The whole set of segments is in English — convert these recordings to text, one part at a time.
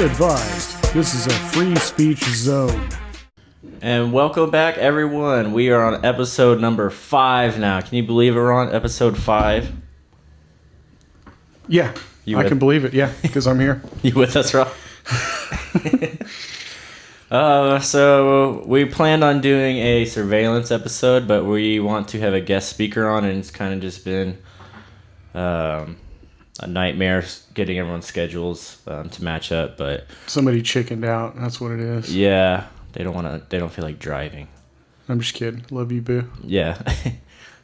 advised, this is a free speech zone. And welcome back, everyone. We are on episode number 5 now. Can you believe we're on episode 5? Yeah, I can believe it, yeah, because I'm here. You with us, Rob? So we planned on doing a surveillance episode, but we want to have a guest speaker on, and it's kind of just been a nightmare getting everyone's schedules to match up. But somebody chickened out. That's what it is. Yeah, they don't feel like driving. I'm just kidding. Love you, boo. Yeah.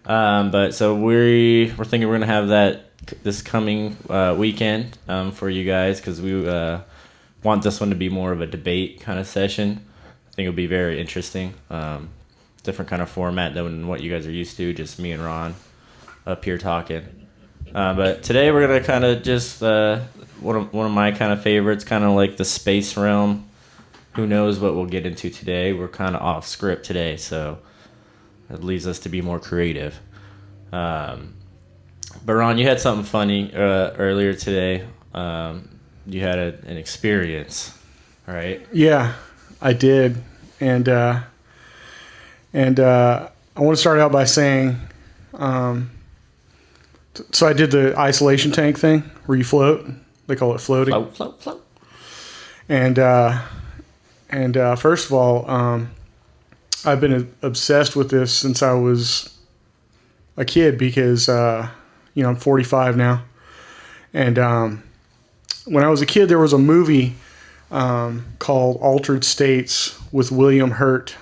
But so we're thinking we're gonna have that this coming weekend for you guys, because we want this one to be more of a debate kind of session. I think it'll be very interesting. Different kind of format than what you guys are used to, just me and Ron up here talking. But today we're going to kind of just, one of my kind of favorites, kind of like the space realm. Who knows what we'll get into today. We're kind of off script today, so it leads us to be more creative. But Ron, you had something funny earlier today. You had an experience, right? Yeah, I did. And I want to start out by saying, so I did the isolation tank thing where you float. They call it floating. Float. And first of all, I've been obsessed with this since I was a kid because, I'm 45 now. And when I was a kid, there was a movie called Altered States with William Hurt,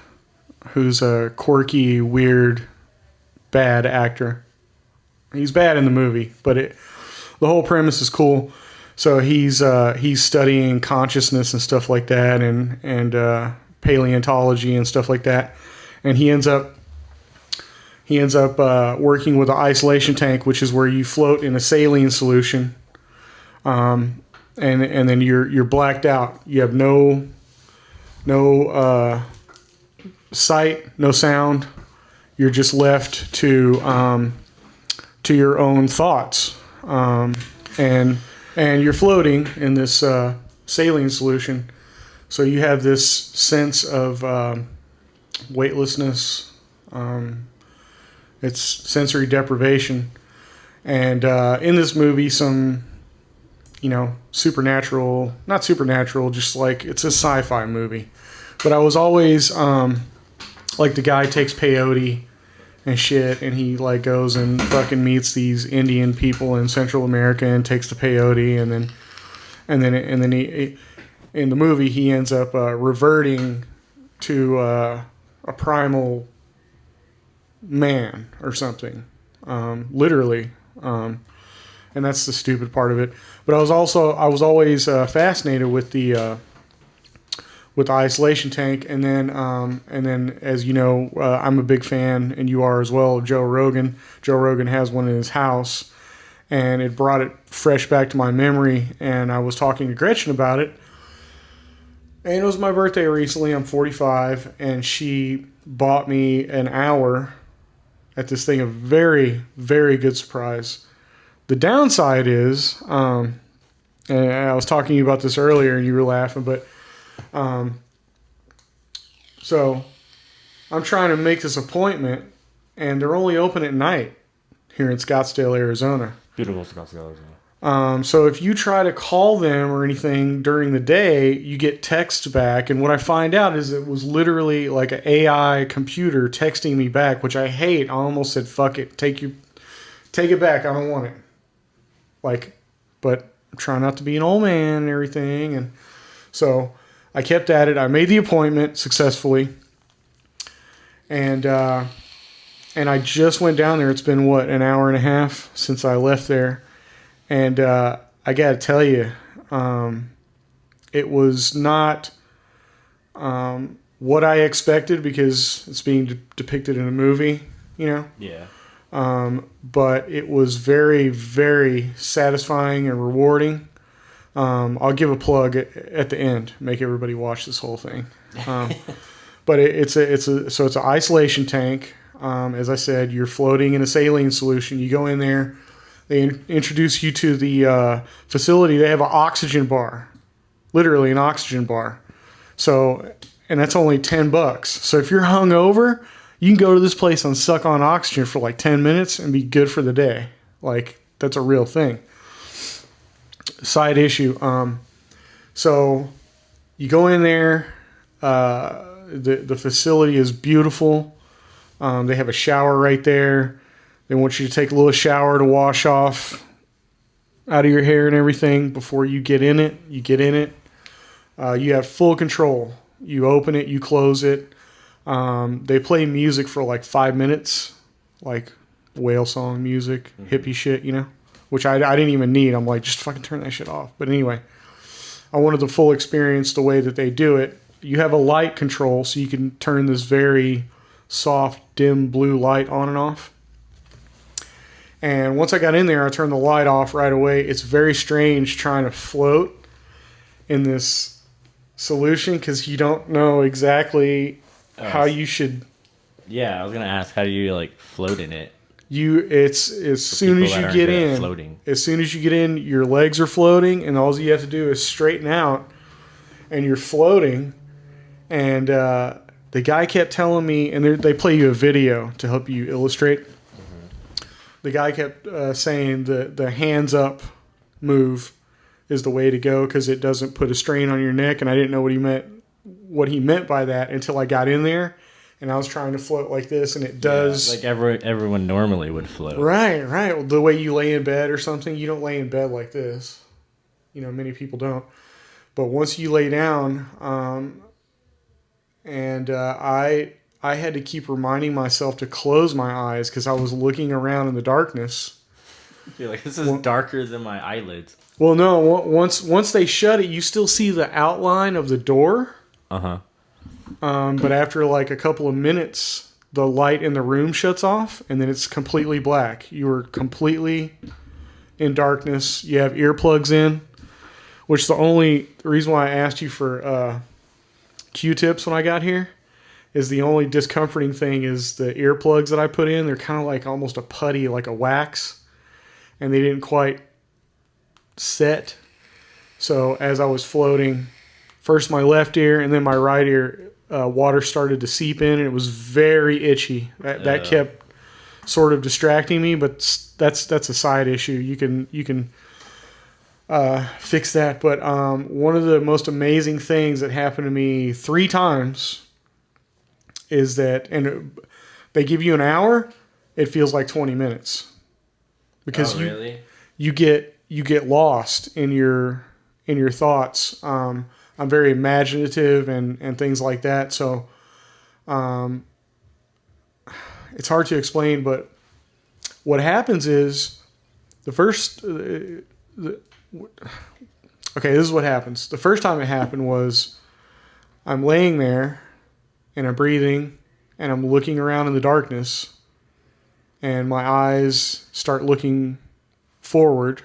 who's a quirky, weird, bad actor. He's bad in the movie, but the whole premise is cool. So he's studying consciousness and stuff like that, and paleontology and stuff like that, and he ends up working with an isolation tank, which is where you float in a saline solution, and then you're blacked out. You have no sight, no sound. You're just left to your own thoughts, and you're floating in this saline solution. So you have this sense of weightlessness. It's sensory deprivation, and in this movie, some supernatural, not supernatural, just like it's a sci-fi movie. But I was always like the guy takes peyote and shit, and he like goes and fucking meets these Indian people in Central America and takes the peyote, and then he in the movie he ends up reverting to a primal man or something, literally, and that's the stupid part of it. But I was always fascinated with the isolation tank, and then as you know, I'm a big fan, and you are as well, of Joe Rogan. Joe Rogan has one in his house, and it brought it fresh back to my memory, and I was talking to Gretchen about it, and it was my birthday recently. I'm 45, and she bought me an hour at this thing, a very, very good surprise. The downside is, and I was talking to you about this earlier, and you were laughing, but so I'm trying to make this appointment, and they're only open at night here in Scottsdale, Arizona. Beautiful Scottsdale, Arizona. So if you try to call them or anything during the day, you get texts back, and what I find out is it was literally like an AI computer texting me back, which I hate. I almost said, fuck it, take it back, I don't want it. But I'm trying not to be an old man and everything, and so I kept at it. I made the appointment successfully, and I just went down there. It's been an hour and a half since I left there, and I got to tell you, it was not what I expected, because it's being depicted in a movie, Yeah. But it was very, very satisfying and rewarding. I'll give a plug at the end. Make everybody watch this whole thing. But it's an isolation tank. As I said, you're floating in a saline solution. You go in there. They introduce you to the facility. They have an oxygen bar literally an oxygen bar. So, and that's only $10. So if you're hungover, you can go to this place and suck on oxygen for like 10 minutes and be good for the day. Like, that's a real thing. Side issue. So you go in there. The facility is beautiful. They have a shower right there. They want you to take a little shower to wash off out of your hair and everything before you get in it. You get in it. You have full control. You open it, you close it. They play music for like 5 minutes, like whale song music, hippie shit, you know, which I didn't even need. I'm like, just fucking turn that shit off. But anyway, I wanted the full experience the way that they do it. You have a light control, so you can turn this very soft, dim blue light on and off. And once I got in there, I turned the light off right away. It's very strange trying to float in this solution because you don't know exactly how you should. Yeah, I was gonna ask, how do you like float in it? It's as soon as you get in. Floating. As soon as you get in, your legs are floating, and all you have to do is straighten out, and you're floating. And the guy kept telling me, and they play you a video to help you illustrate. The guy kept saying the hands up move is the way to go because it doesn't put a strain on your neck. And I didn't know what he meant by that until I got in there, and I was trying to float like this, and it does. Yeah, like everyone normally would float. Right. The way you lay in bed or something, you don't lay in bed like this. You know, many people don't. But once you lay down, I had to keep reminding myself to close my eyes because I was looking around in the darkness. You're like, this is darker than my eyelids. Well, no. Once they shut it, you still see the outline of the door. Uh-huh. But after like a couple of minutes, the light in the room shuts off, and then it's completely black. You are completely in darkness. You have earplugs in, which the reason why I asked you for Q-tips when I got here is the only discomforting thing is the earplugs that I put in. They're kind of like almost a putty, like a wax, and they didn't quite set. So as I was floating, first my left ear and then my right ear, water started to seep in, and it was very itchy. That kept sort of distracting me, but that's a side issue. You can fix that. But one of the most amazing things that happened to me 3 times is that, and they give you an hour, it feels like 20 minutes because you get lost in your thoughts. I'm very imaginative and things like that. So it's hard to explain, but what happens is okay, this is what happens. The first time it happened was I'm laying there and I'm breathing and I'm looking around in the darkness and my eyes start looking forward,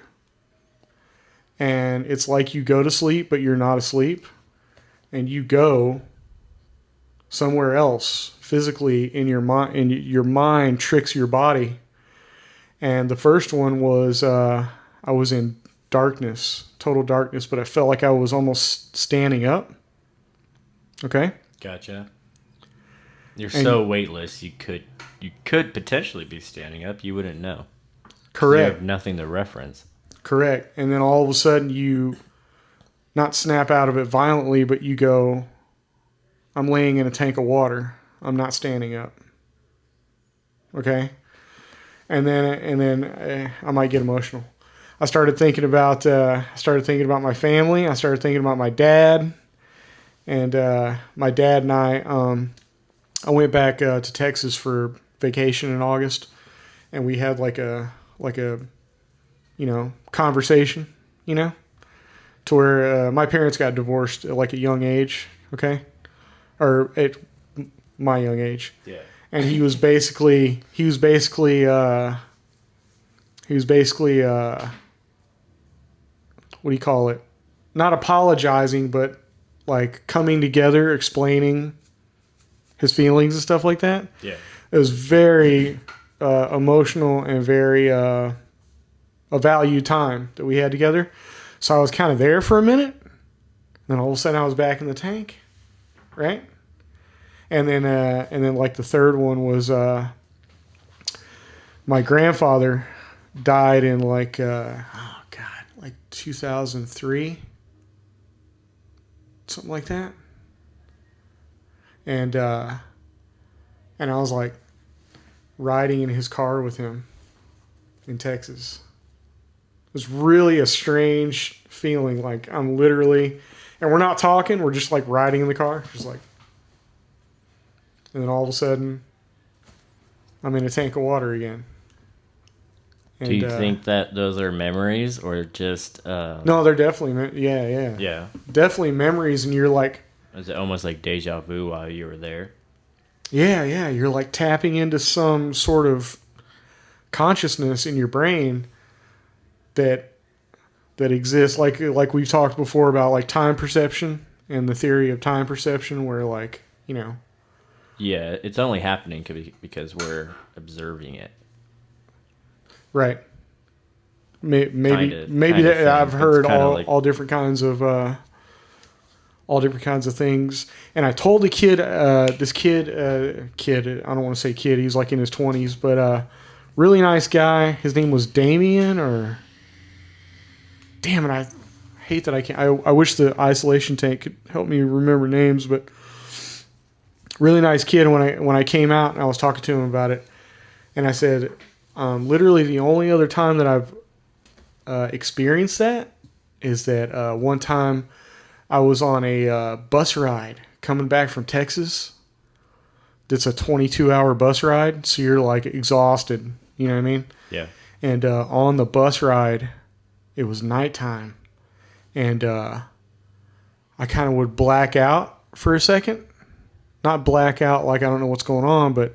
and it's like you go to sleep, but you're not asleep, and you go somewhere else physically in your mind, and your mind tricks your body. And the first one was I was in darkness, total darkness, but I felt like I was almost standing up. Okay? Gotcha. You're so weightless, you could potentially be standing up. You wouldn't know. Correct. You have nothing to reference. Correct. And then all of a sudden you not snap out of it violently, but you go, I'm laying in a tank of water. I'm not standing up. Okay? And then I might get emotional. I started thinking about my family. I started thinking about my dad. And my dad and I went back to Texas for vacation in August, and we had like a conversation, to where my parents got divorced at like a young age, okay, or at my young age. Yeah. And he was basically what do you call it? Not apologizing, but like coming together, explaining his feelings and stuff like that. Yeah. It was very emotional and very a valued time that we had together. So I was kind of there for a minute, Then all of a sudden I was back in the tank, right? And then like the third one was my grandfather died in like like 2003, something like that. And I was like riding in his car with him in Texas. It was really a strange feeling. Like I'm literally, and we're not talking. We're just like riding in the car, just like. And then all of a sudden, I'm in a tank of water again. And, do you think that those are memories or just? No, they're definitely yeah. Yeah. Definitely memories, and you're like. Is it almost like deja vu while you were there? Yeah. You're like tapping into some sort of consciousness in your brain that exists. Like we've talked before about like time perception and the theory of time perception, where like Yeah, it's only happening because we're observing it. Right. Maybe Kinda that I've thing. heard It's kinda all different kinds of things. And I told the kid, this kid, I don't want to say kid, he's like in his 20s, but really nice guy. His name was Damien, or damn it, I hate that I can't. I wish the isolation tank could help me remember names, but really nice kid. When I came out and I was talking to him about it, and I said, literally the only other time that I've experienced that is that one time I was on a bus ride coming back from Texas. It's a 22-hour bus ride, so you're like exhausted. You know what I mean? Yeah. And on the bus ride, it was nighttime, and I kind of would black out for a second. Not black out like I don't know what's going on, but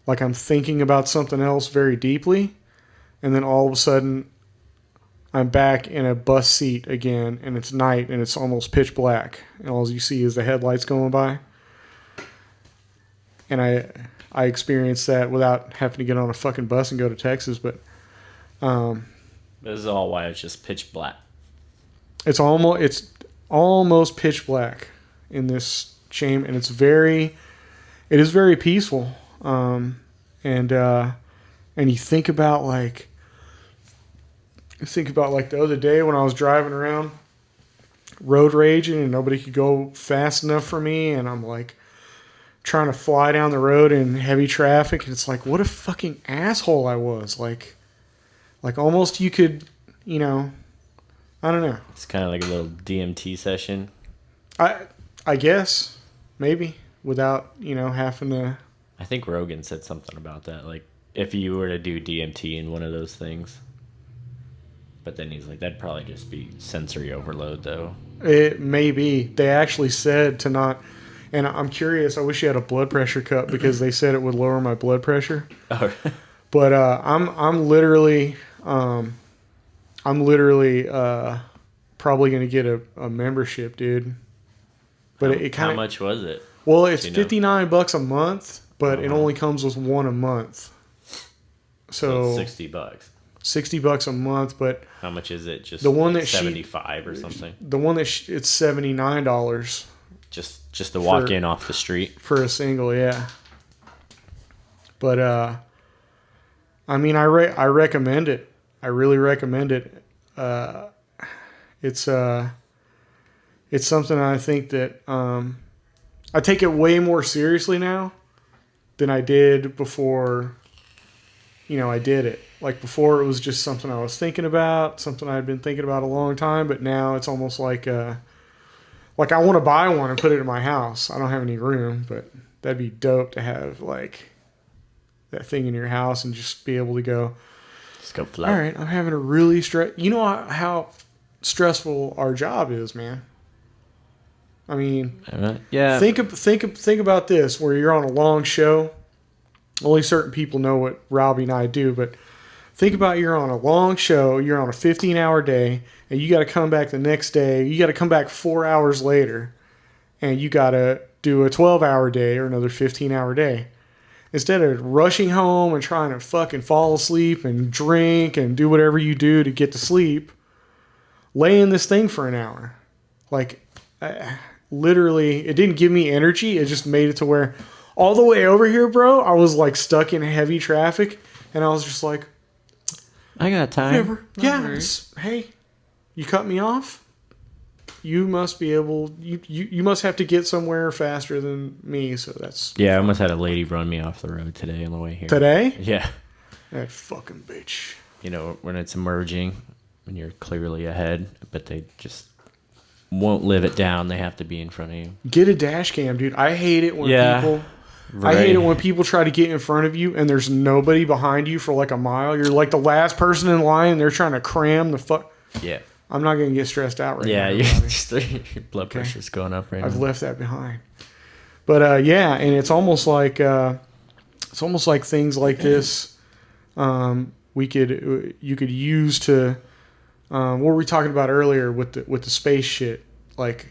like I'm thinking about something else very deeply, and then all of a sudden I'm back in a bus seat again, and it's night, and it's almost pitch black, and all you see is the headlights going by. And I experienced that without having to get on a fucking bus and go to Texas, but This is all why it's just pitch black. it's almost pitch black in this chamber, and it is very peaceful. And you think about like the other day when I was driving around road raging and nobody could go fast enough for me, and I'm like trying to fly down the road in heavy traffic, and it's like, what a fucking asshole I was. Like almost you could, I don't know. It's kind of like a little DMT session. I guess maybe without, having to. I think Rogan said something about that. Like if you were to do DMT in one of those things. But then he's like, that'd probably just be sensory overload, though. It may be. They actually said to not, and I'm curious. I wish you had a blood pressure cup because they said it would lower my blood pressure. Oh. But I'm literally probably gonna get a membership, dude. But it kind of. How much was it? Well, it's $59 a month, but it only comes with one a month. So it's $60. $60 a month, but how much is it? Just the one like that 75 or something. The one that it's $79. Just to walk in off the street for a single, yeah. But I mean, I recommend it. I really recommend it. It's something I think that I take it way more seriously now than I did before. I did it. Like before, it was just something I was thinking about, something I'd been thinking about a long time. But now it's almost like I want to buy one and put it in my house. I don't have any room, but that'd be dope to have like that thing in your house and just be able to go. Just go float. All right, I'm having a really You know how stressful our job is, man. I mean, yeah. Think about this: where you're on a long show. Only certain people know what Robbie and I do, but think about you're on a long show, you're on a 15-hour day, and you got to come back the next day. You got to come back 4 hours later, and you got to do a 12-hour day or another 15-hour day. Instead of rushing home and trying to fucking fall asleep and drink and do whatever you do to get to sleep, lay in this thing for an hour. Like, literally, it didn't give me energy. It just made it to where all the way over here, bro, I was like stuck in heavy traffic, and I was just like, I got time. whatever. Yeah, hey, you cut me off. You must be able. You must have to get somewhere faster than me. So that's Yeah, I almost had a lady run me off the road today on the way here. today. Yeah. That fucking bitch. You know, when it's emerging, when you're clearly ahead, but they just won't live it down. They have to be in front of you. Get a dash cam, dude. I hate it when people. Right. I hate it when people try to get in front of you and there's nobody behind you for like a mile. You're like the last person in line and they're trying to cram the fuck. Yeah. I'm not going to get stressed out right now. Yeah, your blood pressure's going up right now. I've left that behind. But yeah, and it's almost like things like this you could use to what were we talking about earlier with the space shit? Like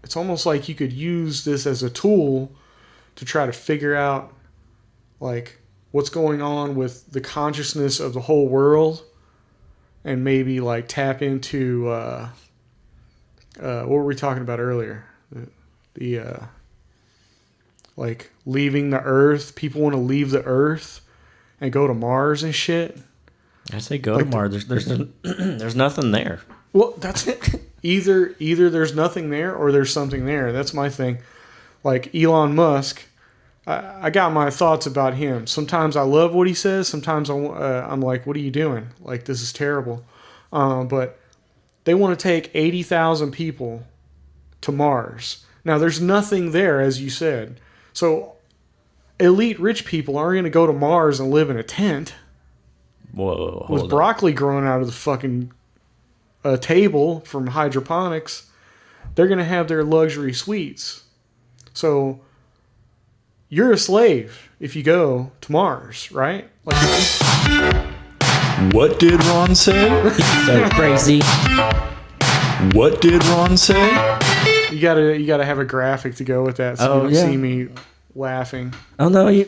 it's almost like you could use this as a tool to try to figure out like what's going on with the consciousness of the whole world and maybe like tap into what were we talking about earlier? The like leaving the Earth. People want to leave the Earth and go to Mars and shit. I say go to Mars. There's nothing there. Well, that's either there's nothing there or there's something there. That's my thing. Like Elon Musk, I got my thoughts about him. Sometimes I love what he says. Sometimes I'm like, what are you doing? Like, this is terrible. But they want to take 80,000 people to Mars. Now, there's nothing there, as you said. So elite rich people aren't going to go to Mars and live in a tent. Whoa, with broccoli growing out of the fucking table from hydroponics. They're going to have their luxury suites. So you're a slave if you go to Mars, right? Like, what did Ron say? So crazy. What did Ron say? you gotta have a graphic to go with that, so you don't see me laughing. Oh no, you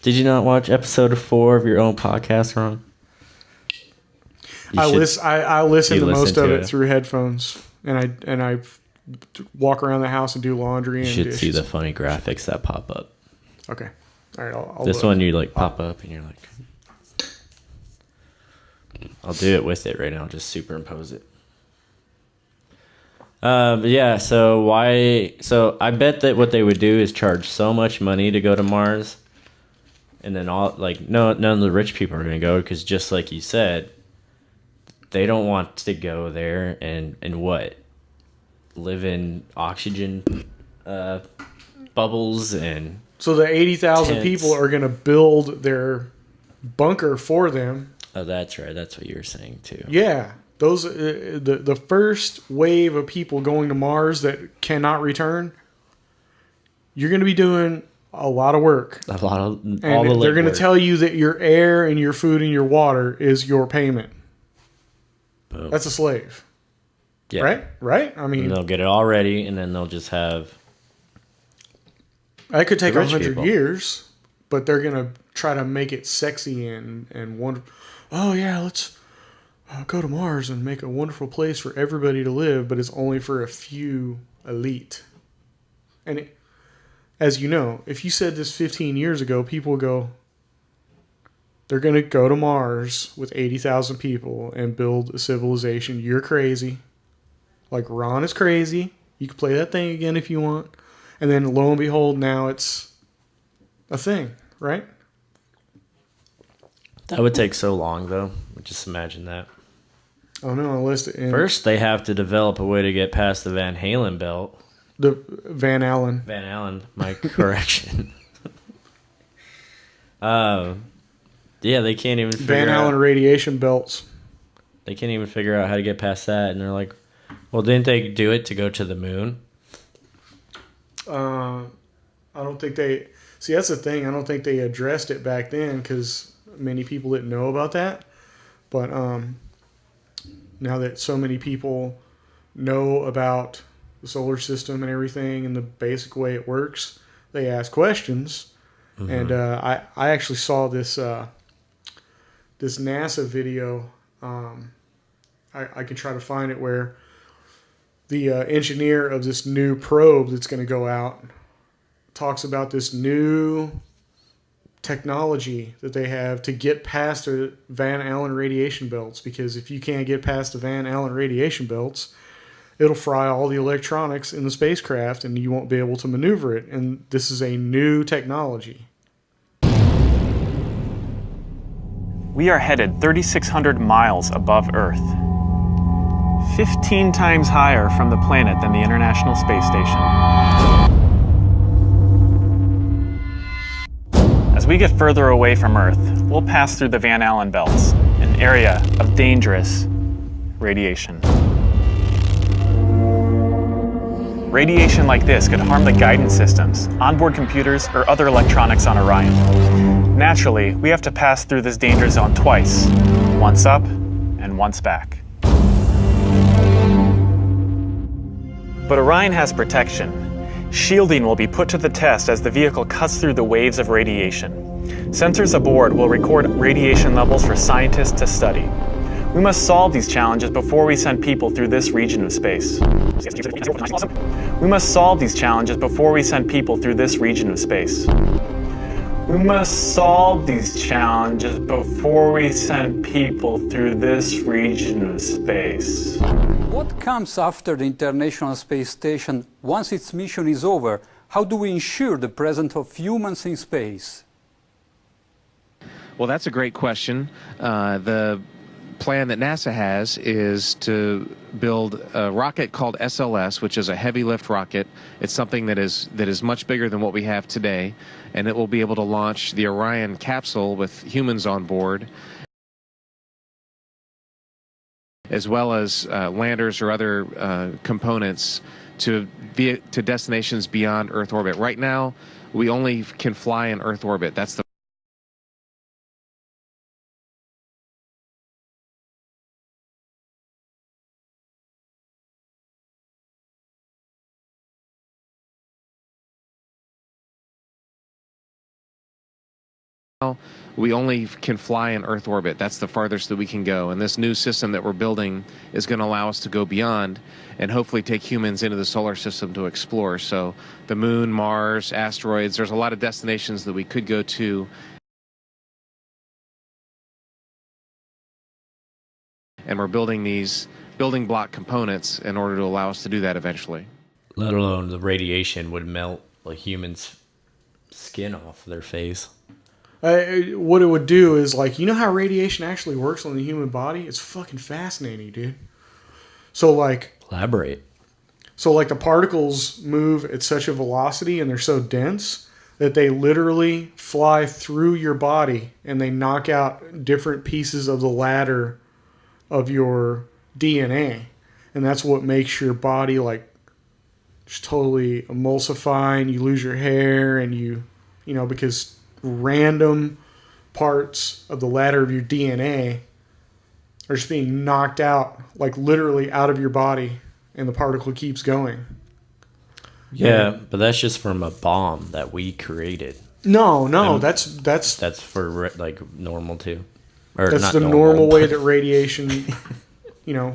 did you not watch episode 4 of your own podcast, Ron? I listen to most of it through headphones, and I walk around the house and do laundry. You and should dishes. see the funny graphics that pop up. Okay, all right. I'll this look. one you like pop up and you're like, I'll do it with it right now. Just superimpose it. Yeah. So I bet that what they would do is charge so much money to go to Mars, and then none of the rich people are going to go because just like you said, they don't want to go there and what live in oxygen bubbles and. So the 80,000 tents. people are going to build their bunker for them. Oh, that's right. That's what you were saying too. Yeah, those the first wave of people going to Mars that cannot return. You're going to be doing a lot of work. A lot of and all the they're going to work. tell you that your air and your food and your water is your payment. Boom. That's a slave. Yeah. Right? I mean, And they'll get it all ready, and then they'll just have. that could take the rich 100 people. years, but they're going to try to make it sexy and wonderful. Oh, yeah, let's go to Mars and make a wonderful place for everybody to live, but it's only for a few elite. And as you know, if you said this 15 years ago, people would go, they're going to go to Mars with 80,000 people and build a civilization. You're crazy. Like, Ron is crazy. You can play that thing again if you want. And then lo and behold, now it's a thing, right? That would take so long, though. Just imagine that. Oh, no, unless... First, they have to develop a way to get past the Van Halen belt. The Van Allen. Van Allen, my correction. Yeah, they can't even figure Van Allen out. radiation belts. They can't even figure out how to get past that, and they're like, "Well, didn't they do it to go to the moon?" I don't think they... See, that's the thing. I don't think they addressed it back then because many people didn't know about that. But now that so many people know about the solar system and everything and the basic way it works, they ask questions. Mm-hmm. And I actually saw this this NASA video. I can try to find it where the engineer of this new probe that's going to go out talks about this new technology that they have to get past the Van Allen radiation belts, because if you can't get past the Van Allen radiation belts, it'll fry all the electronics in the spacecraft and you won't be able to maneuver it. And this is a new technology. We are headed 3,600 miles above Earth, 15 times higher from the planet than the International Space Station. As we get further away from Earth, we'll pass through the Van Allen belts, an area of dangerous radiation. Radiation like this could harm the guidance systems, onboard computers, or other electronics on Orion. Naturally, we have to pass through this danger zone twice, once up and once back. But Orion has protection. Shielding will be put to the test as the vehicle cuts through the waves of radiation. Sensors aboard will record radiation levels for scientists to study. We must solve these challenges before we send people through this region of space. We must solve these challenges before we send people through this region of space. We must solve these challenges before we send people through this region of space. What comes after the International Space Station once its mission is over? How do we ensure the presence of humans in space? Well, that's a great question. The plan that NASA has is to build a rocket called SLS, which is a heavy lift rocket. It's something that is much bigger than what we have today, and it will be able to launch the Orion capsule with humans on board, as well as landers or other components to destinations beyond Earth orbit. Right now, we only can fly in Earth orbit. That's the we only can fly in Earth orbit. That's the farthest that we can go. And this new system that we're building is going to allow us to go beyond and hopefully take humans into the solar system to explore. So the moon, Mars, asteroids, there's a lot of destinations that we could go to. And we're building these building block components in order to allow us to do that eventually. Let alone the radiation would melt a human's skin off their face. What it would do is, like, you know how radiation actually works on the human body? It's fucking fascinating, dude. So, like... Elaborate. So, like, the particles move at such a velocity and they're so dense that they literally fly through your body and they knock out different pieces of the ladder of your DNA. And that's what makes your body, like, just totally emulsify, and you lose your hair, and you know, because random parts of the ladder of your DNA are just being knocked out, like literally out of your body, and the particle keeps going. Yeah, but that's just from a bomb that we created. No, that's for like normal too. Or that's not the normal, normal way that radiation,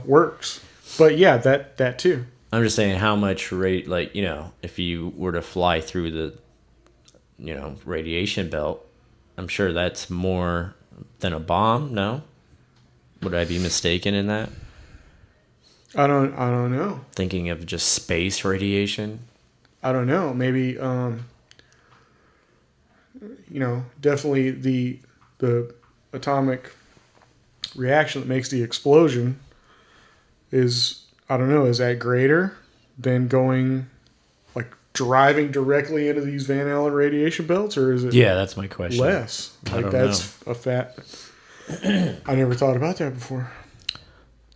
works. But yeah, that too. I'm just saying how much if you were to fly through the radiation belt, I'm sure that's more than a bomb. No, would I be mistaken in that? I don't know. Thinking of just space radiation. I don't know. Maybe definitely the atomic reaction that makes the explosion is, I don't know, is that greater than going, like, driving directly into these Van Allen radiation belts, or is it? Yeah, that's my question. Less. Like, that's a fact. I never thought about that before.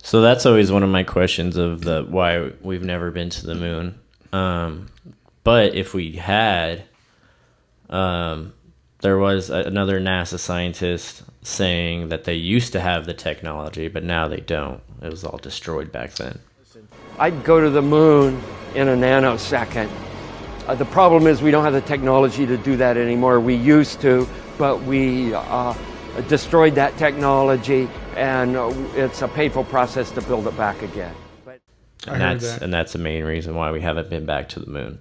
So that's always one of my questions of why we've never been to the moon. But if we had, there was another NASA scientist saying that they used to have the technology, but now they don't. It was all destroyed back then. I'd go to the moon in a nanosecond. The problem is we don't have the technology to do that anymore. We used to, but we destroyed that technology, and it's a painful process to build it back again. I heard that. And that's the main reason why we haven't been back to the moon.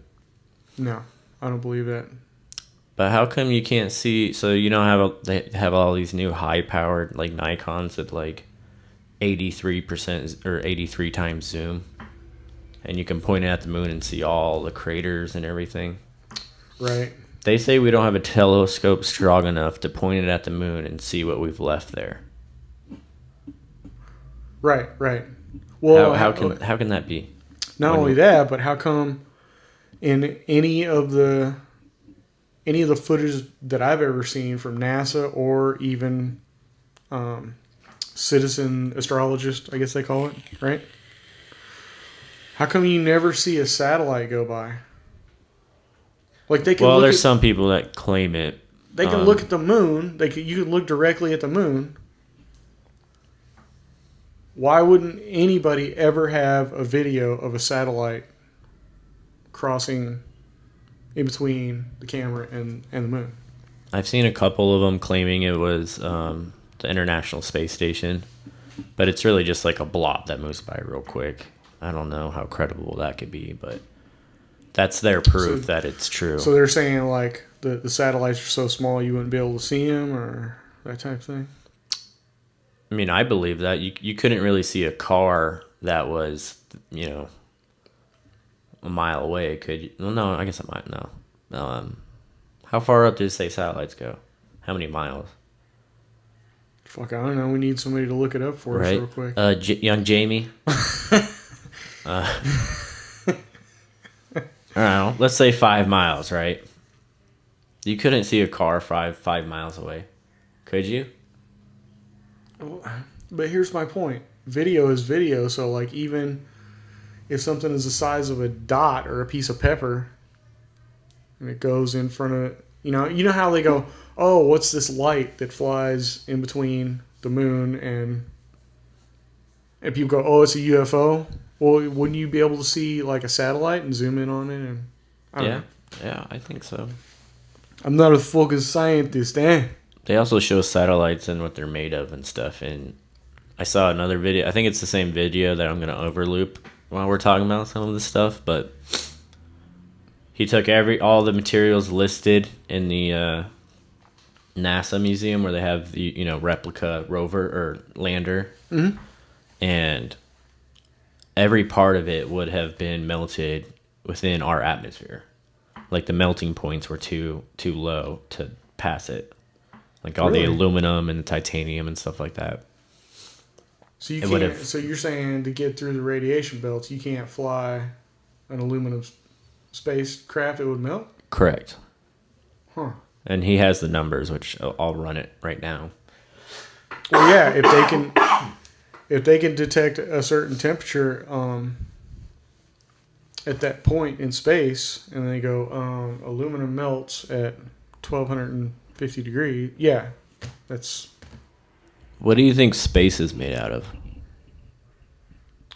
No, I don't believe that. But how come you can't see? So you know they have all these new high powered like Nikons at like 83% or 83 times zoom, and you can point it at the moon and see all the craters and everything. Right. They say we don't have a telescope strong enough to point it at the moon and see what we've left there. Right. Well, how can that be? Not only that, but how come in any of the footage that I've ever seen from NASA or even citizen astrologist, I guess they call it, right? How come you never see a satellite go by? Like they can. Well, there's some people that claim it. They can look at the moon. You can look directly at the moon. Why wouldn't anybody ever have a video of a satellite crossing in between the camera and the moon? I've seen a couple of them claiming it was the International Space Station, but it's really just like a blob that moves by real quick. I don't know how credible that could be, but that's their proof that it's true. So they're saying like the satellites are so small you wouldn't be able to see them or that type of thing? I mean, I believe that. You couldn't really see a car that was, a mile away, could you? Well, no, I guess I might. No. How far up did say satellites go? How many miles? Fuck, I don't know. We need somebody to look it up for us real quick. Young Jamie. I don't know. Let's say 5 miles, right? You couldn't see a car 5 miles away, could you? But here's my point. Video is video, so like even if something is the size of a dot or a piece of pepper and it goes in front of, you know how they go, oh, what's this light that flies in between the moon and people go, oh, it's a UFO? Well, wouldn't you be able to see like a satellite and zoom in on it? And I don't know. Yeah, I think so. I'm not a fucking scientist, eh? They also show satellites and what they're made of and stuff. And I saw another video. I think it's the same video that I'm going to overloop while we're talking about some of this stuff. But he took all the materials listed in the NASA museum where they have the replica rover or lander, and every part of it would have been melted within our atmosphere. Like the melting points were too low to pass it. Like all the aluminum and the titanium and stuff like that. So you can't. So you're saying to get through the radiation belts, you can't fly an aluminum spacecraft; it would melt. Correct. Huh. And he has the numbers, which I'll run it right now. Well, yeah, if they can detect a certain temperature at that point in space, and they go aluminum melts at 1250 degrees. Yeah, that's. What do you think space is made out of?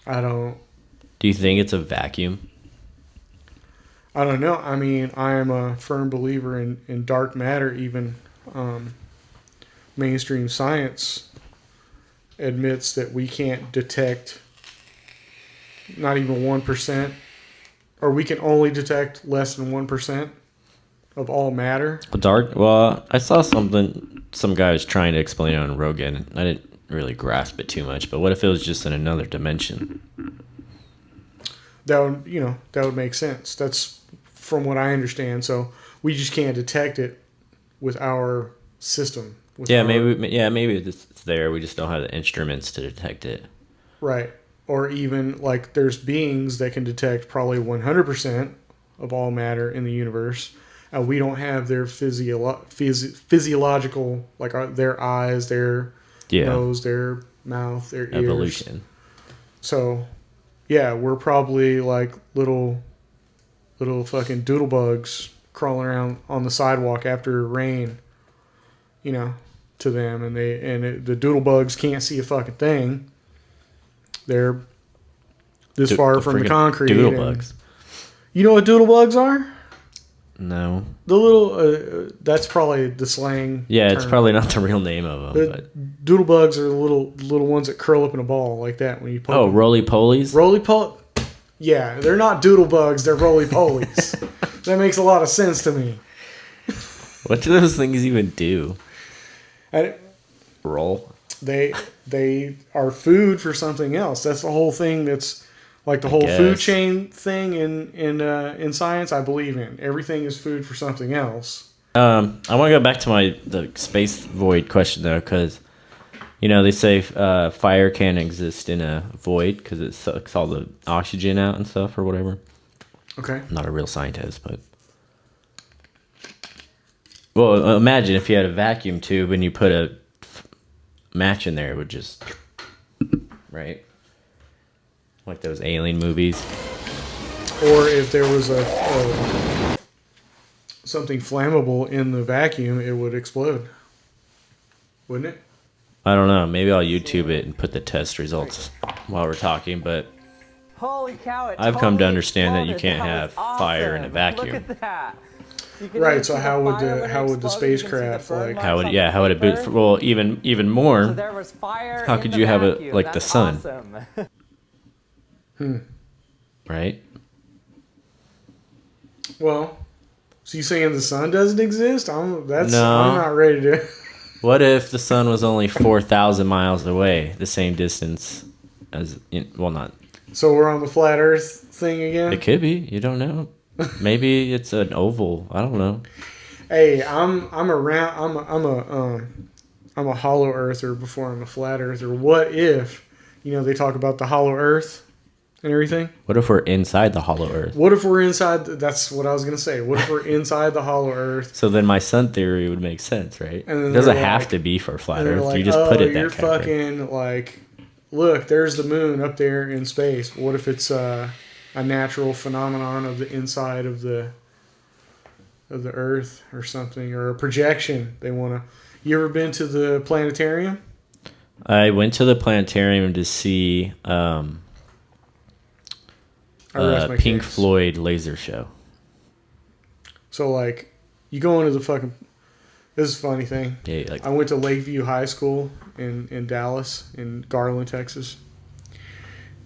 I don't. Do you think it's a vacuum? I don't know. I mean, I am a firm believer in dark matter. Even mainstream science admits that we can't detect not even 1%, or we can only detect less than 1% of all matter. Well, I saw some guy was trying to explain it on Rogan. I didn't really grasp it too much, but what if it was just in another dimension? That would make sense. That's from what I understand. So we just can't detect it with our system. Maybe it's there. We just don't have the instruments to detect it. Right. Or even like there's beings that can detect probably 100% of all matter in the universe. We don't have their physiological, like their eyes, their nose, their mouth, their ears. Evolution. So, yeah, we're probably like little fucking doodlebugs crawling around on the sidewalk after rain, to them, and the doodlebugs can't see a fucking thing. They're this far from the concrete. Doodlebugs. You know what doodlebugs are? No. The little, that's probably the slang. Yeah, term. It's probably not the real name of them. Doodlebugs are the little ones that curl up in a ball like that when you poke them. Roly-polies? Roly-poly. Yeah, they're not doodle bugs, they're roly-polies. That makes a lot of sense to me. What do those things even do? And Roll? they are food for something else. That's the whole thing. That's like the whole food guess. chain thing in science. I believe in everything is food for something else. I want to go back to the space void question though, because they say fire can't exist in a void because it sucks all the oxygen out and stuff or whatever. Okay. I'm not a real scientist, but well, imagine if you had a vacuum tube and you put a match in there, it would just right, like those alien movies. Or if there was a something flammable in the vacuum, it would explode, wouldn't it? I don't know. Maybe I'll YouTube it and put the test results while we're talking, but Holy cow, it I've come to totally understand that you exploded. can't That have was fire in a awesome. vacuum. Look at that. You can Right, even so see how the would fire the when how it would the exploded. You can see spacecraft burn like marks How on would the how would it be? paper. Well, even more. So there was fire How in could the you have it vacuum. like the That's sun? Awesome. Right? Well, so you saying the sun doesn't exist? I'm No. not ready to. What if the sun was only 4,000 miles away, the same distance as well, not. So we're on the flat Earth thing again. It could be. You don't know. Maybe it's an oval. I don't know. Hey, I'm a hollow earther before I'm a flat earther. What if, they talk about the hollow Earth and everything? What if we're inside the hollow Earth? What if we're inside? That's what I was gonna say. What if we're inside the hollow Earth? So then my sun theory would make sense, right? And then It doesn't they're have like- to be for flat And they're Earth. like, You just oh, put it you're that kind of way. fucking like, look, there's the moon up there in space. What if it's a natural phenomenon of the inside of the Earth or something, or a projection? They want to. You ever been to the planetarium? I went to the planetarium to see I rest my Pink case. Floyd laser show. So like, you go into the fucking. This is a funny thing. Yeah, like I went to Lakeview High School in Dallas, in Garland, Texas.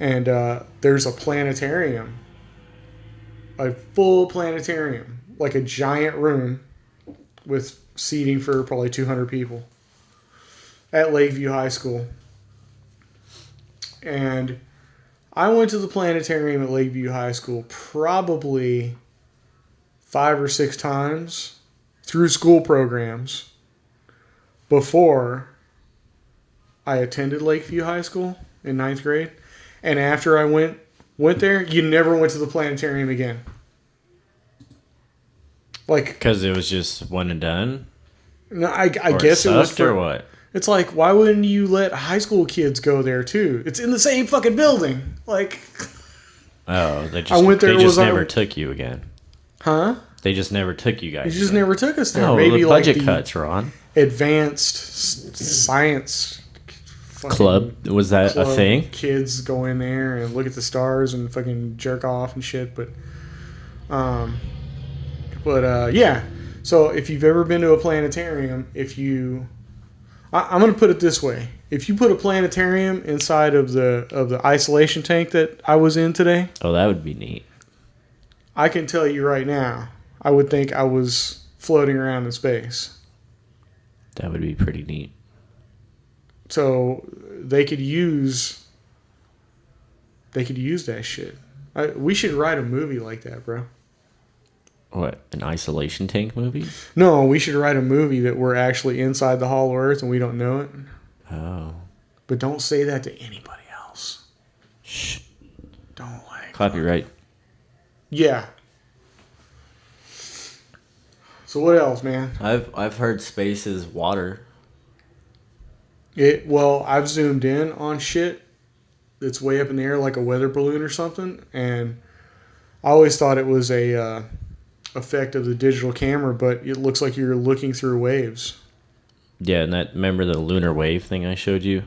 And there's a planetarium. A full planetarium. Like a giant room with seating for probably 200 people. At Lakeview High School. And I went to the planetarium at Lakeview High School probably 5 or 6 times through school programs before I attended Lakeview High School in 9th grade. And after I went there, you never went to the planetarium again. Like, because it was just one and done. no, I Or guess it was sucked for or what? It's like, why wouldn't you let high school kids go there too? It's in the same fucking building. Like, Oh, they just I went there, They it just was never on- took you again. huh? They just never took you guys. It just again. never took us there. No, Maybe the like budget the cuts, Ron. advanced science fucking Club, was that a club thing? Kids go in there and look at the stars and fucking jerk off and shit. Yeah. So if you've ever been to a planetarium, I'm gonna put it this way: if you put a planetarium inside of the isolation tank that I was in today, Oh, that would be neat. I can tell you right now, I would think I was floating around in space. That would be pretty neat. So they could use that shit. We should write a movie like that, bro. What, an isolation tank movie? No, we should write a movie that we're actually inside the hollow earth and we don't know it. Oh. But don't say that to anybody else. Shh. Don't like. Copyright. Yeah. So what else, man? I've heard space is water. Well, I've zoomed in on shit that's way up in the air, like a weather balloon or something, and I always thought it was a effect of the digital camera, but it looks like you're looking through waves. Yeah, and remember the lunar wave thing I showed you?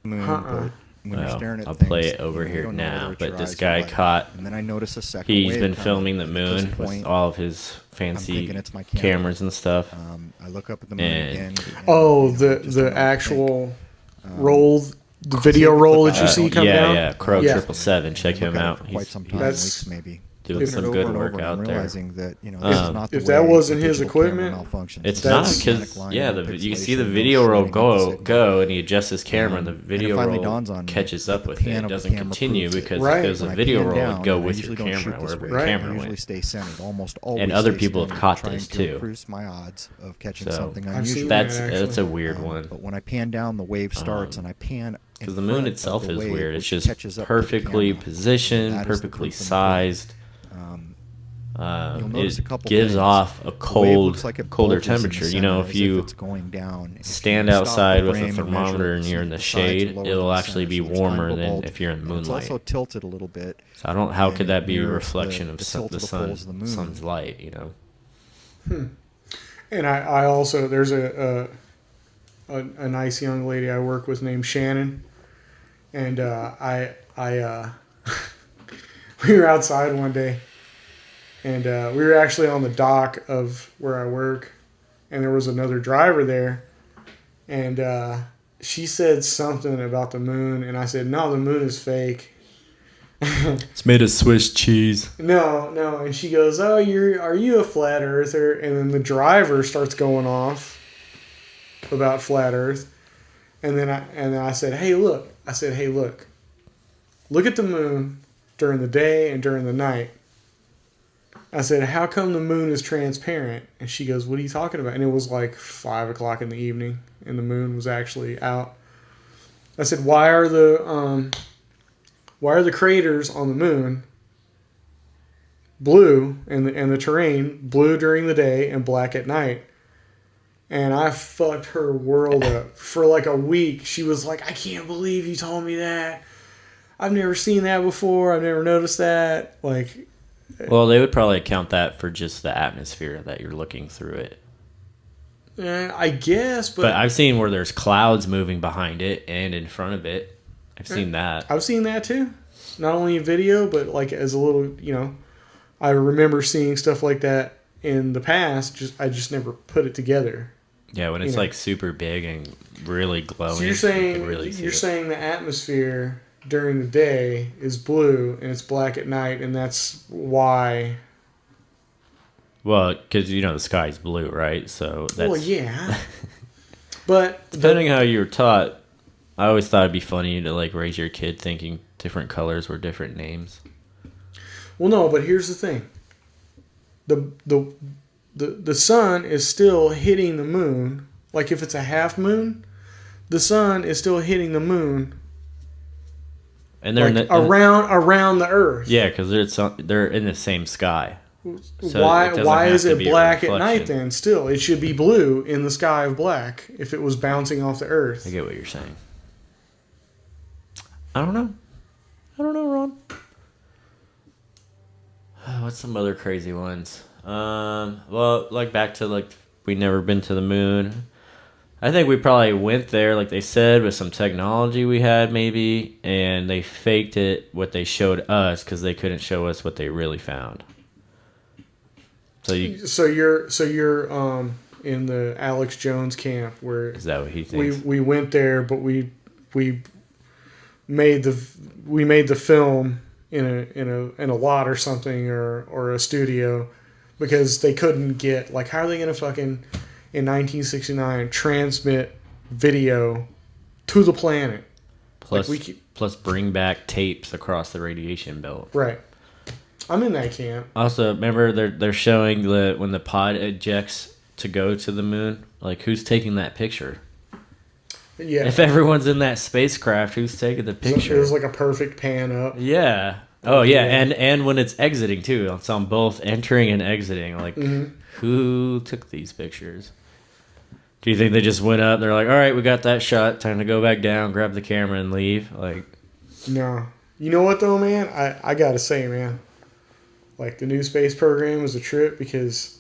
Moon, Uh-uh. but when you're Well, staring at I'll things, play it over you here don't know now, whether it's but your this eyes or guy light. caught- And then I notice a second He's wave been coming. filming the At this moon with point, all of his I'm fancy thinking it's my camera. cameras and stuff. I look up at the moon And- again. And, Oh, just the another thing. actual rolled the video roll that you see come yeah, down. yeah, Crow Yeah. 777. Check him out. For quite He's some time, That's- weeks maybe. doing Doing some it good over and work over out and there. realizing that, you know, this is not the if that way wasn't the his digital camera equipment, malfunctions. It's No not cinematic because line, yeah, no you can see pixelation, the no video roll sliding on the signal. go, and he adjusts his camera, and the And it video finally roll dawns on me catches that up the with it. pan It of the doesn't camera continue proves it. because Right. if it was a When I video pan roll, down, it'd go I with usually your don't shoot camera this wherever way. your Right. I camera usually went. stay centered, almost always. And other stay people have centered, caught trying this to too. Increase my odds of catching So something I've seen unusual. that. That's a actually. weird one. But when I pan down, the wave starts, and I pan. Because the moon itself is weird. It's just catches up to the perfectly camera. positioned, That is the perfectly proof in the sized. You'll notice a It couple gives things. off a The wave cold, looks like it colder bulges in the temperature. You center know, as if you it's going down. If stand you stop outside the with a frame and thermometer measure, and see you're in that the sides are shade, lower it'll than the actually center, be so there's warmer triangle than bulb. if you're in It's moonlight. also tilted a little bit. So I don't. How and could it that be a mirrors reflection of the tilt the of the sun, poles of the moon. sun's light? You know. And I also there's a nice young lady I work with named Shannon, and we were outside one day, and we were actually on the dock of where I work, and there was another driver there, and she said something about the moon, and I said, no, the moon is fake. It's made of Swiss cheese. No, and she goes, oh, are you a flat earther? And then the driver starts going off about flat earth, and then I said, hey, look, look at the moon during the day and during the night. I said, how come the moon is transparent? And she goes, what are you talking about? And it was like 5 o'clock in the evening, and the moon was actually out. I said, why are the craters on the moon blue and the terrain blue during the day and black at night? And I fucked her world up for like a week. She was like, I can't believe you told me that. I've never seen that before. I've never noticed that. Like, Well, they would probably account that for just the atmosphere that you're looking through it. I guess, But I've seen where there's clouds moving behind it and in front of it. I've seen that. I've seen that too. Not only in video, but like as a little, I remember seeing stuff like that in the past. I just never put it together. Yeah, when it's like super big and really glowing. So you're you saying can really see it. the atmosphere during the day is blue and it's black at night, and that's why. Well, because the sky's blue, right? So that's Well, yeah. But depending how you were taught. I always thought it'd be funny to like raise your kid thinking different colors were different names. Well, no, but here's the thing. The sun is still hitting the moon. Like if it's a half moon, the sun is still hitting the moon. And they're Like around the Earth. yeah, because they're in the same sky. So why it doesn't why have is to it be a black at reflection. night then? Still, it should be blue in the sky of black if it was bouncing off the Earth. I get what you're saying. I don't know, Ron. What's some other crazy ones? Well, like back to like we never been to the moon. I think we probably went there, like they said, with some technology we had maybe, and they faked it what they showed us because they couldn't show us what they really found. So you're in the Alex Jones camp where is that what he thinks? we went there, but we made the film in a lot or something or a studio because they couldn't get, like, how are they gonna fucking in 1969 transmit video to the planet? Plus, like plus bring back tapes across the radiation belt. Right. I'm in that camp. Also, remember they're showing when the pod ejects to go to the moon. Like, who's taking that picture? Yeah. If everyone's in that spacecraft, who's taking the So picture? it was like a perfect pan up. Yeah. Oh yeah, and when it's exiting too, it's on both entering and exiting. Like, who took these pictures? Do you think they just went up? They're like, all right, we got that shot. Time to go back down, grab the camera, and leave. Like, No. You know what though, man? I gotta say, man, like the new space program was a trip because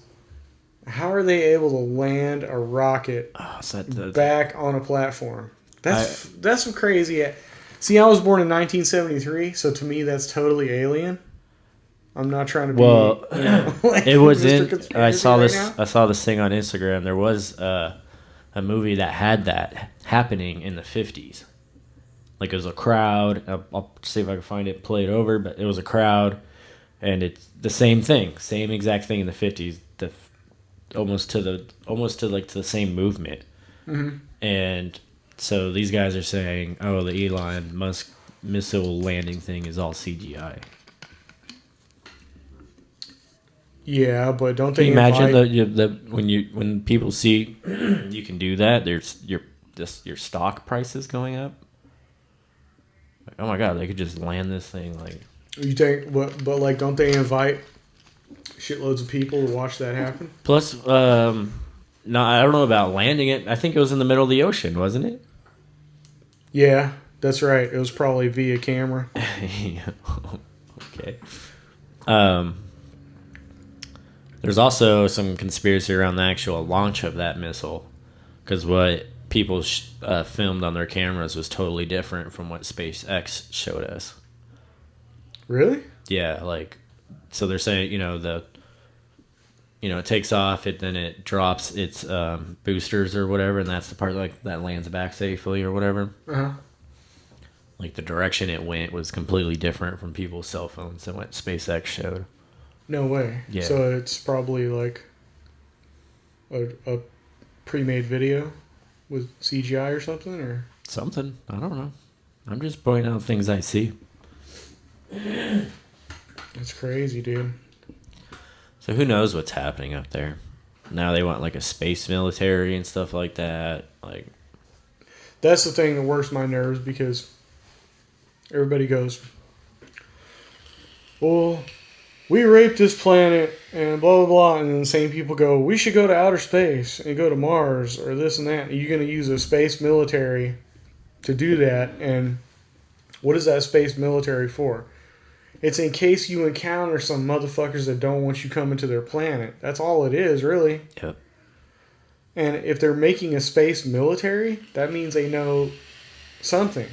how are they able to land a rocket back on a platform? That's some crazy. See, I was born in 1973, so to me that's totally alien. I'm not trying to be. well, like it was Mr. in. Conspiracy I saw right this. now. I saw this thing on Instagram. There was a movie that had that happening in the 50s. like it was a crowd. I'll see if I can find it, play it over, but it was a crowd, and it's the same thing, same exact thing in the 50s, almost to the same movement. Mm-hmm. And so these guys are saying, oh, the Elon Musk missile landing thing is all CGI. Yeah, but don't Can they you imagine invite... when people see you can do that, there's your stock prices going up. Like, oh my god, they could just land this thing like. You think, but like, don't they invite shitloads of people to watch that happen? Plus, no, I don't know about landing it. I think it was in the middle of the ocean, wasn't it? Yeah, that's right. It was probably via camera. Okay. There's also some conspiracy around the actual launch of that missile, because what people filmed on their cameras was totally different from what SpaceX showed us. Really? Yeah, like, so they're saying, it takes off, then it drops its boosters or whatever, and that's the part like that lands back safely or whatever. Uh-huh. Like the direction it went was completely different from people's cell phones than what SpaceX showed. No way. Yeah. So it's probably like a pre-made video with CGI or something, or something. I don't know. I'm just pointing out things I see. That's crazy, dude. So who knows what's happening up there? Now they want like a space military and stuff like that. Like, that's the thing that works my nerves, because everybody goes, well, we raped this planet and blah, blah, blah. And then the same people go, we should go to outer space and go to Mars or this and that. You're going to use a space military to do that. And what is that space military for? It's in case you encounter some motherfuckers that don't want you coming to their planet. That's all it is, really. Yep. And if they're making a space military, that means they know something.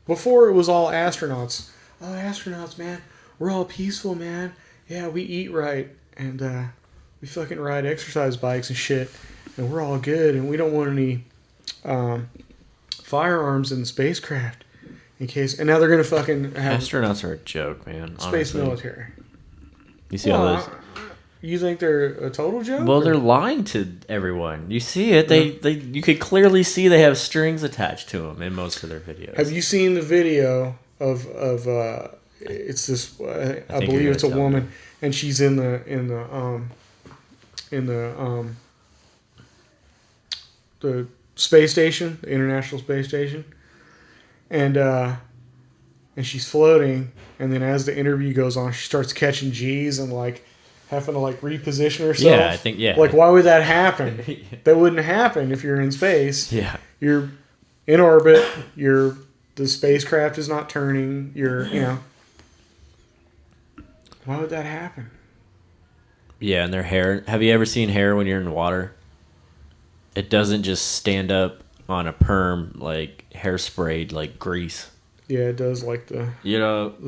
Before it was all astronauts. Oh, astronauts, man. We're all peaceful, man. Yeah, we eat right. And we fucking ride exercise bikes and shit. And we're all good. And we don't want any firearms in the spacecraft. In case. And now they're going to fucking have... Astronauts are a joke, man. Space honestly. military. You see all those... You think they're a total joke? Well, they're lying to everyone. You see it. You could clearly see they have strings attached to them in most of their videos. Have you seen the video of it's this? I believe it's a woman, and she's in the space station, the International Space Station, and she's floating, and then as the interview goes on, she starts catching G's and like having to like reposition herself. Yeah, I think Like, why would that happen? That wouldn't happen if you're in space. Yeah. You're in orbit. The spacecraft is not turning. Why would that happen? Yeah, and their hair. Have you ever seen hair when you're in water? It doesn't just stand up on a perm like hair-sprayed like grease. Yeah, it does, like the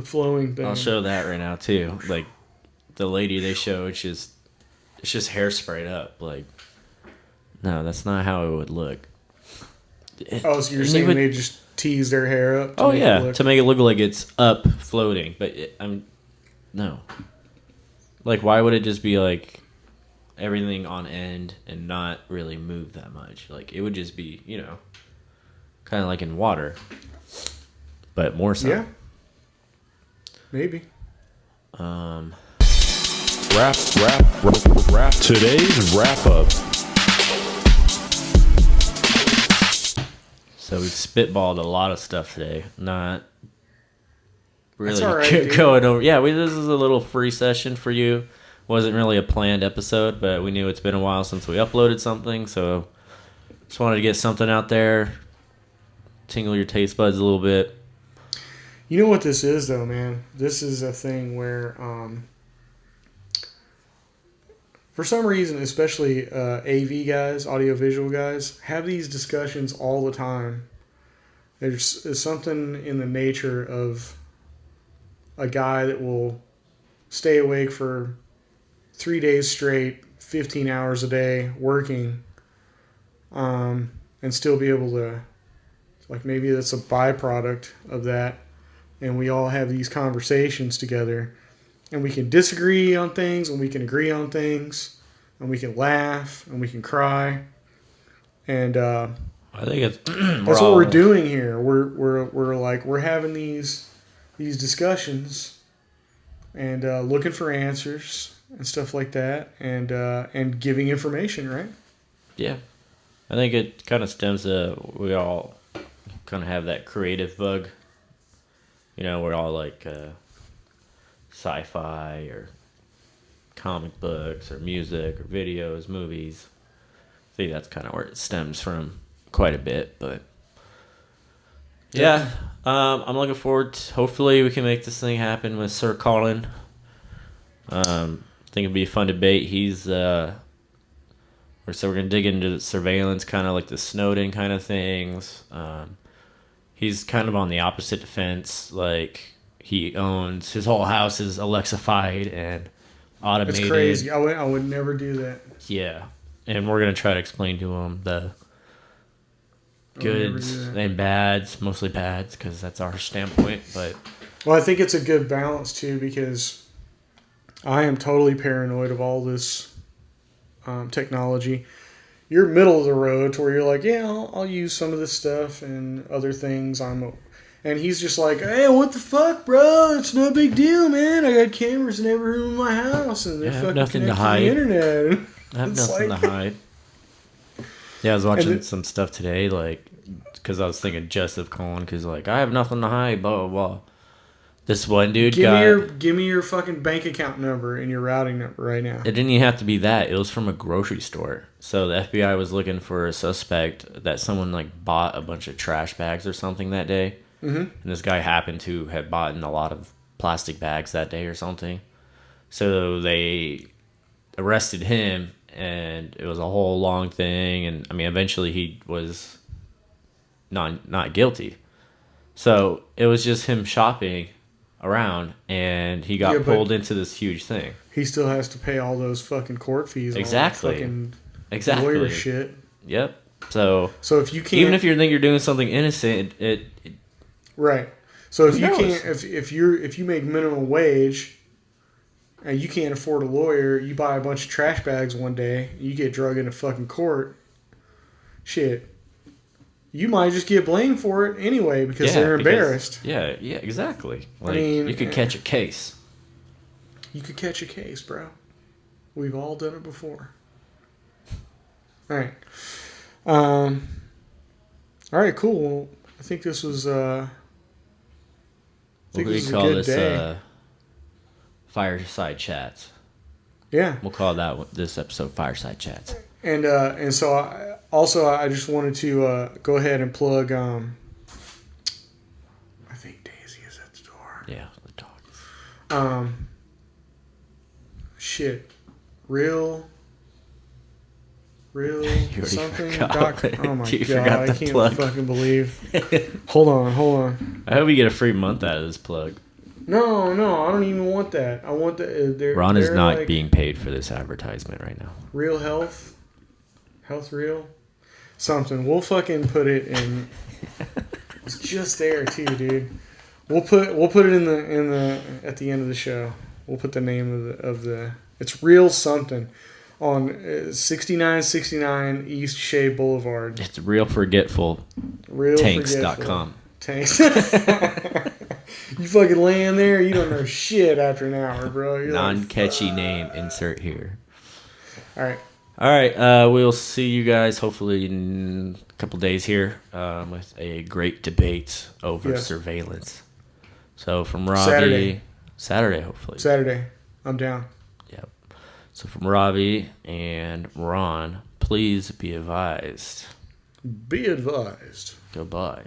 flowing thing. I'll show that right now too. Like the lady they show, it's just hair sprayed up. No, that's not how it would look. So you're saying they just tease their hair up? To make it look like it's up floating. But no. Like, why would it just be like everything on end and not really move that much? Like, it would just be, kind of like in water, but more so. Yeah. Maybe. Wrap. Today's wrap up. So we've spitballed a lot of stuff today. Not really That's all right, going over. Yeah, this is a little free session for you. Wasn't really a planned episode, but we knew it's been a while since we uploaded something, so just wanted to get something out there, tingle your taste buds a little bit. You know what this is, though, man? This is a thing where, for some reason, especially AV guys, audiovisual guys, have these discussions all the time. There's something in the nature of a guy that will stay awake for 3 days straight, 15 hours a day, working, and still be able to Like maybe that's a byproduct of that, and we all have these conversations together, and we can disagree on things, and we can agree on things, and we can laugh, and we can cry, and I think it's that's what we're doing here. We're having these discussions, and looking for answers and stuff like that, and giving information, right? Yeah, I think it kind of stems to we all kind of have that creative bug. You know, we're all like sci-fi or comic books or music or videos, movies. I think that's kind of where it stems from quite a bit, but yeah, I'm looking forward to, hopefully we can make this thing happen with Sir Colin. I think it'd be a fun debate. So we're going to dig into the surveillance, kind of like the Snowden kind of things. He's kind of on the opposite defense. Like, he owns, his whole house is Alexified and automated. It's crazy. I would never do that. Yeah. And we're going to try to explain to him the goods and bads, mostly bads, because that's our standpoint. But well, I think it's a good balance, too, because I am totally paranoid of all this technology. You're middle of the road to where you're like, yeah, I'll use some of this stuff and other things. And he's just like, hey, what the fuck, bro? It's no big deal, man. I got cameras in every room in my house, and they're fucking nothing to connected hide. to the internet. I have nothing to hide. Yeah, I was watching some stuff today, like, because I was thinking just of Colin, because, like, I have nothing to hide, blah, blah, blah. This one dude give me your fucking bank account number and your routing number right now. It didn't even have to be that. It was from a grocery store. So the FBI was looking for a suspect that someone, like, bought a bunch of trash bags or something that day. Mm-hmm. And this guy happened to have bought a lot of plastic bags that day or something. So they arrested him, and it was a whole long thing. And, I mean, eventually he was not guilty. So it was just him shopping around, and he got pulled into this huge thing. He still has to pay all those fucking court fees. Exactly. All that fucking lawyer shit. Yep. So if you can't, even if you think you're doing something innocent, it right. So if you can't, if you make minimum wage, and you can't afford a lawyer, you buy a bunch of trash bags one day, you get drug into fucking court. Shit. You might just get blamed for it anyway because they're embarrassed. Yeah, exactly. Like, I mean, you could catch a case. You could catch a case, bro. We've all done it before. All right. All right, cool. Well, I think this was What do we call this? Fireside chats. Yeah. We'll call this episode Fireside Chats. And so I just wanted to go ahead and plug. I think Daisy is at the door. Yeah, the dog. Shit, real something. Oh my god, I can't fucking believe. Hold on. I hope you get a free month out of this plug. No, I don't even want that. I want the. Ron is not like, being paid for this advertisement right now. Real health real, something. We'll fucking put it in. It's just there too, dude. We'll put it in the at the end of the show. We'll put the name of the. It's real something on 6969 East Shea Boulevard. It's real forgetful. Tanks.com. Tanks. You fucking laying there, you don't know shit after an hour, bro. You're non-catchy name, insert here. All right, we'll see you guys hopefully in a couple days here with a great debate over surveillance. So from Robbie... Saturday, hopefully. Saturday. I'm down. Yep. So from Robbie and Ron, please be advised. Be advised. Goodbye.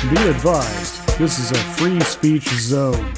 Be advised, this is a free speech zone.